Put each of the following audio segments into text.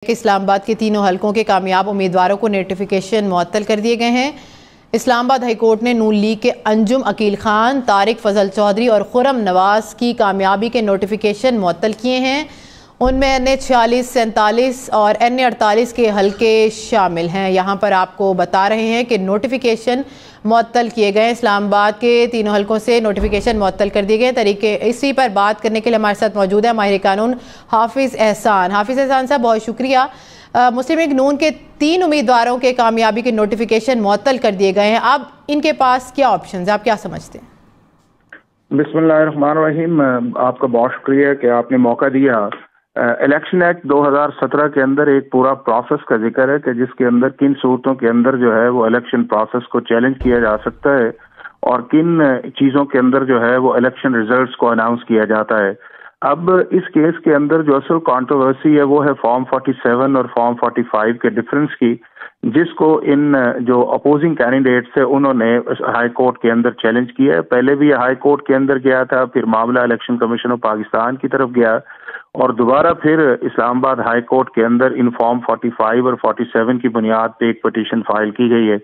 اسلام آباد کے تینوں حلقوں کے کامیاب امیدواروں کو نوٹیفیکیشن معطل کر دیے گئے ہیں۔ اسلام آباد ہائی کورٹ نے نون لیگ کے انجم عقیل خان، طارق فضل چودھری اور خرم نواز کی کامیابی کے نوٹیفیکیشن معطل کیے ہیں۔ ان میں NH 46، 47 اور NA 48 کے حلقے شامل ہیں۔ یہاں پر آپ کو بتا رہے ہیں کہ نوٹیفیکیشن معطل کیے گئے۔ اسلام آباد کے تینوں حلقوں سے نوٹیفیکیشن معطل کر دیے گئے۔ طریقے اسی پر بات کرنے کے لیے ہمارے ساتھ موجود ہے ماہر قانون حافظ احسان۔ حافظ احسان صاحب، بہت شکریہ۔ مسلم لیگ نون کے 3 امیدواروں کے کامیابی کے نوٹیفیکیشن معطل کر دیے گئے ہیں۔ اب ان کے پاس کیا آپشنز ہیں، آپ کیا سمجھتے ہیں؟ بسم اللہ الرحمن الرحیم۔ آپ کا بہت شکریہ کہ آپ نے موقع دیا۔ الیکشن ایکٹ 2017 کے اندر ایک پورا پروسیس کا ذکر ہے کہ جس کے اندر کن صورتوں کے اندر جو ہے وہ الیکشن پروسیس کو چیلنج کیا جا سکتا ہے اور کن چیزوں کے اندر جو ہے وہ الیکشن ریزلٹس کو اناؤنس کیا جاتا ہے۔ اب اس کیس کے اندر جو اصل کانٹروورسی ہے وہ ہے فارم 47 اور فارم 45 کے ڈفرنس کی، جس کو ان جو اپوزنگ کینڈیڈیٹس ہیں انہوں نے ہائی کورٹ کے اندر چیلنج کیا ہے۔ پہلے بھی ہائی کورٹ کے اندر گیا تھا، پھر معاملہ الیکشن کمیشن آف پاکستان کی طرف گیا اور دوبارہ پھر اسلام آباد ہائی کورٹ کے اندر ان فارم 45 اور 47 کی بنیاد پہ ایک پٹیشن فائل کی گئی ہے۔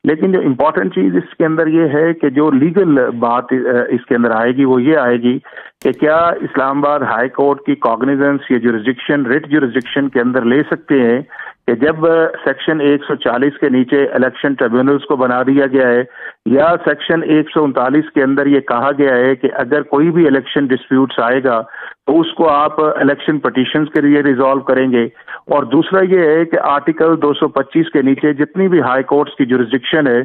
لیکن جو امپورٹنٹ چیز اس کے اندر یہ ہے کہ جو لیگل بات اس کے اندر آئے گی وہ یہ آئے گی کہ کیا اسلام آباد ہائی کورٹ کی کاگنیزنس یا جورسڈکشن ریٹ جورسڈکشن کے اندر لے سکتے ہیں کہ جب سیکشن 140 کے نیچے الیکشن ٹریبیونلز کو بنا دیا گیا ہے یا سیکشن 139 کے اندر یہ کہا گیا ہے کہ اگر کوئی بھی الیکشن ڈسپیوٹس آئے گا تو اس کو آپ الیکشن پٹیشنز کے لیے ریزالو کریں گے، اور دوسرا یہ ہے کہ آرٹیکل 225 کے نیچے جتنی بھی ہائی کورٹس کی جورسڈکشن ہے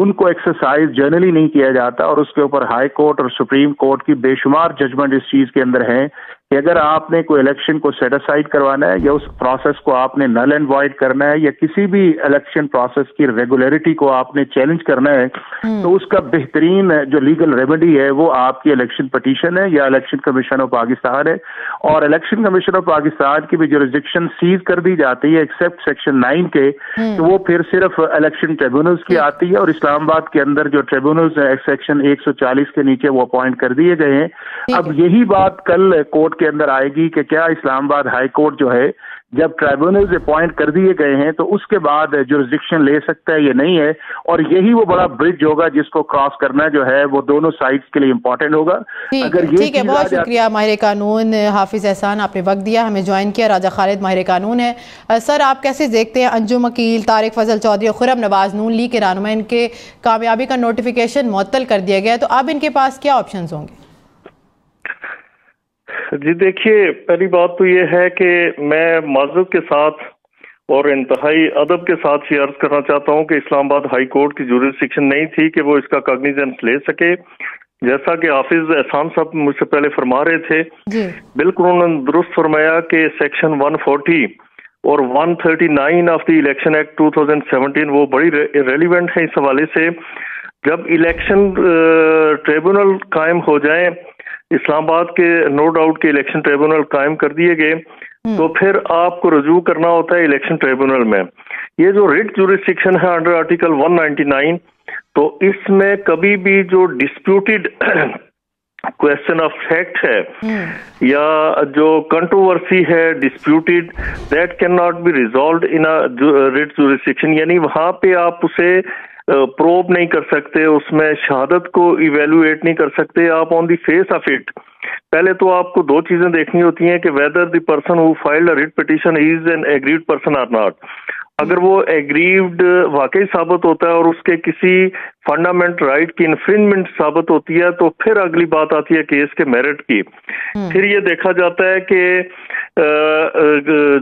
ان کو ایکسرسائز جنرلی نہیں کیا جاتا، اور اس کے اوپر ہائی کورٹ اور سپریم کورٹ کی بے شمار ججمنٹ اس چیز کے اندر ہیں کہ اگر آپ نے کوئی الیکشن کو سیٹ اسائڈ کروانا ہے یا اس پروسیس کو آپ نے نل اینڈ وائڈ کرنا ہے یا کسی بھی الیکشن پروسیس کی ریگولیرٹی کو آپ نے چیلنج کرنا ہے تو اس کا بہترین جو لیگل ریمیڈی ہے وہ آپ کی الیکشن پٹیشن ہے یا الیکشن کمیشن آف پاکستان ہے، اور الیکشن کمیشن آف پاکستان کی بھی جورسڈکشن سیز کر دی جاتی ہے ایکسیپٹ سیکشن 9 کے، تو وہ پھر صرف الیکشن ٹریبیونلز کی آتی ہے، اور اسلام آباد کے اندر جو ٹریبیونلز سیکشن 140 کے نیچے وہ اپوائنٹ کر دیے گئے ہیں۔ اب یہی بات کل کورٹ کے اندر آئے گی کہ کیا اسلام آباد ہائی کورٹ جو ہے جب ٹرائبونلز اپوائنٹ کر دیے گئے ہیں تو اس کے بعد جورسڈکشن لے سکتا ہے یا نہیں ہے، اور یہی وہ بڑا برج ہوگا جس کو کراس کرنا جو ہے وہ دونوں سائڈز کے لیے امپورٹنٹ ہوگا۔ ٹھیک ہے، بہت شکریہ ماہر قانون حافظ احسان، آپ نے وقت دیا، ہمیں جوائن کیا۔ راجہ خالد ماہر قانون ہے۔ سر، آپ کیسے دیکھتے ہیں انجم عقیل، طارق فضل چودھری اور خرم نواز نون لیگ کے رہنما، ان کے کامیابی کا نوٹیفیکیشن معطل کر دیا گیا ہے، تو اب ان کے پاس کیا آپشنز ہوں گے؟ جی دیکھیے، پہلی بات تو یہ ہے کہ میں معذرت کے ساتھ اور انتہائی ادب کے ساتھ یہ عرض کرنا چاہتا ہوں کہ اسلام آباد ہائی کورٹ کی جورسڈکشن نہیں تھی کہ وہ اس کا کاگنیزنس لے سکے، جیسا کہ حافظ احسان صاحب مجھ سے پہلے فرما رہے تھے۔ بالکل انہوں نے درست فرمایا کہ سیکشن 140 اور 139 آف دی الیکشن ایکٹ 2017 وہ بڑی ریلیونٹ ہے اس حوالے سے۔ جب الیکشن ٹریبونل قائم ہو جائیں، اسلام آباد کے نو ڈاؤٹ کے الیکشن ٹریبونل قائم کر دیے گئے تو پھر آپ کو رجوع کرنا ہوتا ہے الیکشن ٹریبونل میں۔ یہ جو ریٹ جورسڈکشن ہے انڈر آرٹیکل 199، تو اس میں کبھی بھی جو ڈسپیوٹڈ کویسچن آف فیکٹ ہے یا جو کنٹروورسی ہے disputed, that can not be resolved in writ jurisdiction, یعنی وہاں پہ آپ اسے پروب نہیں کر سکتے، اس میں شہادت کو ایویلویٹ نہیں کر سکتے آپ آن دی فیس آف اٹ۔ پہلے تو آپ کو 2 چیزیں دیکھنی ہوتی ہیں کہ whether the person who filed writ petition is an agreed person اور ناٹ۔ اگر وہ ایگریوڈ واقعی ثابت ہوتا ہے اور اس کے کسی فنڈامنٹ رائٹ کی انفرنجمنٹ ثابت ہوتی ہے تو پھر اگلی بات آتی ہے کیس کے میرٹ کی۔ پھر یہ دیکھا جاتا ہے کہ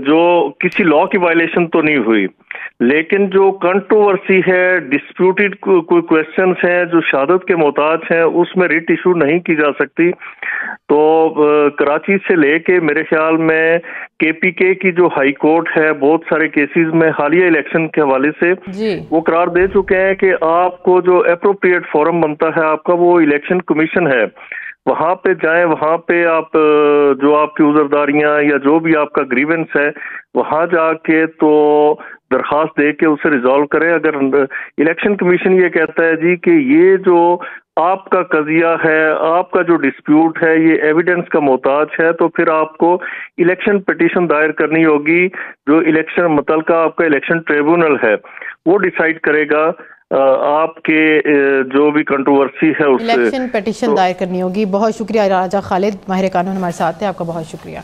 جو کسی لا کی وائلیشن تو نہیں ہوئی، لیکن جو کنٹروورسی ہے، ڈسپیوٹڈ کوئی کویسچنز ہیں جو شہادت کے محتاج ہیں، اس میں ریٹ ایشو نہیں کی جا سکتی۔ تو کراچی سے لے کے میرے خیال میں KPK کی جو ہائی کورٹ ہے بہت سارے کیسز میں حالیہ الیکشن کے حوالے سے وہ قرار دے چکے ہیں کہ آپ کو جو اپروپریٹ فورم بنتا ہے آپ کا وہ الیکشن کمیشن ہے۔ وہاں پہ جائیں، وہاں پہ آپ جو آپ کی عذرداریاں یا جو بھی آپ کا گریونس ہے وہاں جا کے تو درخواست دے کے اسے ریزالو کریں۔ اگر الیکشن کمیشن یہ کہتا ہے جی کہ یہ جو آپ کا قضیہ ہے، آپ کا جو ڈسپیوٹ ہے یہ ایویڈنس کا محتاج ہے، تو پھر آپ کو الیکشن پٹیشن دائر کرنی ہوگی۔ جو الیکشن متعلقہ آپ کا الیکشن ٹریبونل ہے وہ ڈیسائیڈ کرے گا آپ کے جو بھی کنٹروورسی ہے اس سے الیکشن پٹیشن دائر کرنی ہوگی۔ بہت شکریہ راجہ خالد، ماہر قانون ہمارے ساتھ ہیں، آپ کا بہت شکریہ۔